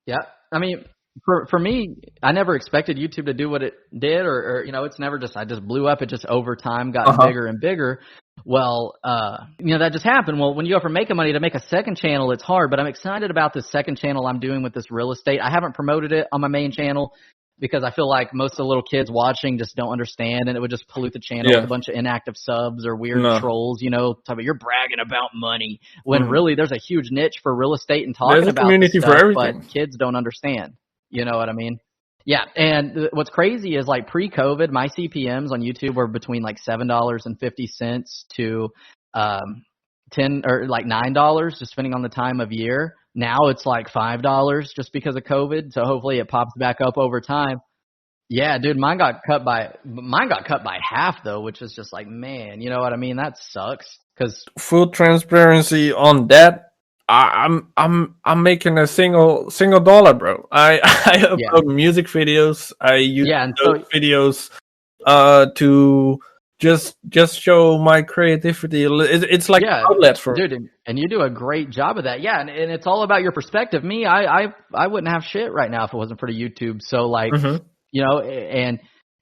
Yeah, I mean, for me, I never expected YouTube to do what it did, or it's never just, I just blew up. It just over time got bigger and bigger. Well, that just happened. Well, when you go from making money to make a second channel, it's hard, but I'm excited about this second channel I'm doing with this real estate. I haven't promoted it on my main channel because I feel like most of the little kids watching just don't understand, and it would just pollute the channel with a bunch of inactive subs or weird trolls, talk about you're bragging about money when really there's a huge niche for real estate and talking about community this stuff, for everything. but kids don't understand. You know what I mean? Yeah, and what's crazy is, like, pre-COVID, my CPMs on YouTube were between like $7.50 to $10 or like $9, just depending on the time of year. Now it's like $5 just because of COVID. So hopefully it pops back up over time. Yeah, dude, mine got cut by half though, which is just like, man, you know what I mean? That sucks. Cause full transparency on that, I'm making a single dollar, bro. I upload music videos. I use those videos to just show my creativity. It's like an outlet for dude, and you do a great job of that. Yeah, and it's all about your perspective. Me, I wouldn't have shit right now if it wasn't for the YouTube. So like,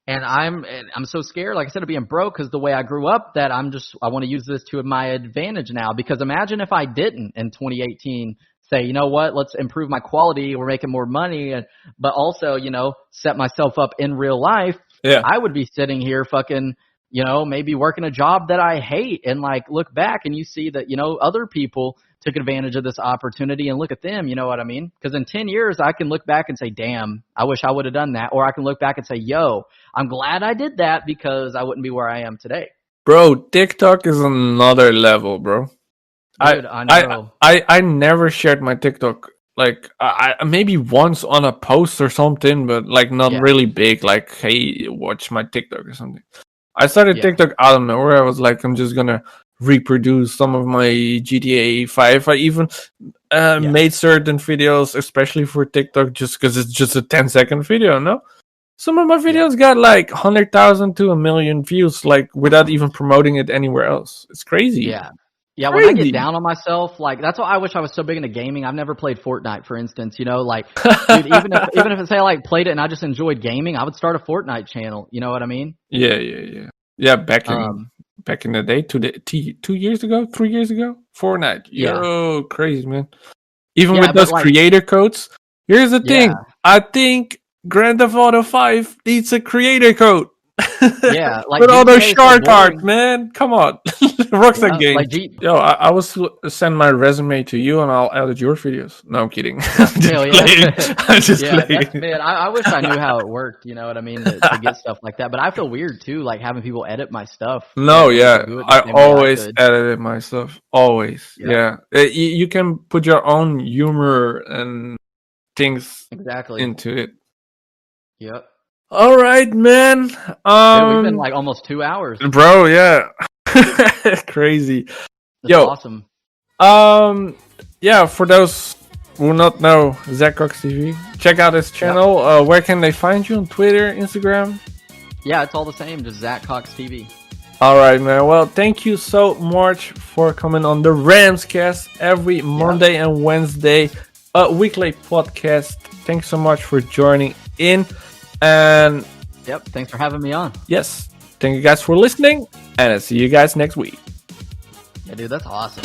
and I'm so scared, like I said, of being broke because the way I grew up, that I want to use this to my advantage now. Because imagine if I didn't in 2018 say, you know what, let's improve my quality. We're making more money, but also, set myself up in real life. Yeah, I would be sitting here fucking, maybe working a job that I hate, and like look back and you see that, other people took advantage of this opportunity, and look at them, you know what I mean? Because in 10 years, I can look back and say, damn, I wish I would have done that. Or I can look back and say, yo, I'm glad I did that because I wouldn't be where I am today. Bro, TikTok is another level, bro. Dude, I know. I never shared my TikTok. Like, I maybe once on a post or something, but like not really big. Like, hey, watch my TikTok or something. I started TikTok out of nowhere. I was like, I'm just gonna reproduce some of my GTA 5. I even made certain videos, especially for TikTok, just because it's just a 10-second video, no? Some of my videos got like 100,000 to 1 million views, like without even promoting it anywhere else. It's crazy. Yeah. Yeah, when I get down on myself, like that's why I wish I was so big into gaming. I've never played Fortnite, for instance. You know, like dude, even if say I like played it and I just enjoyed gaming, I would start a Fortnite channel. You know what I mean? Yeah. Back in the day, 2 years ago, 3 years ago, Fortnite. Yo, crazy, man. Even with those creator codes. Here's the thing. I think Grand Theft Auto 5 needs a creator code. Yeah, like with all those shortcuts, man. Come on, Rockstar Games. Like Yo, I will send my resume to you, and I'll edit your videos. No, I'm kidding. I'm just playing. Man, I wish I knew how it worked. You know what I mean? To get stuff like that, but I feel weird too, like having people edit my stuff. No, I always edited my stuff. Always, You can put your own humor and things into it. Yep. All right, man. Dude, we've been like almost 2 hours, bro. Yeah, crazy. That's awesome. For those who not know ZacCoxTv, check out his channel. Where can they find you on Twitter, Instagram? Yeah, it's all the same, just ZacCoxTv. All right, man. Well, thank you so much for coming on the Ramscast every Monday and Wednesday, a weekly podcast. Thanks so much for joining in. And thanks for having me on. Yes, thank you guys for listening, and I'll see you guys next week. Yeah, dude, that's awesome.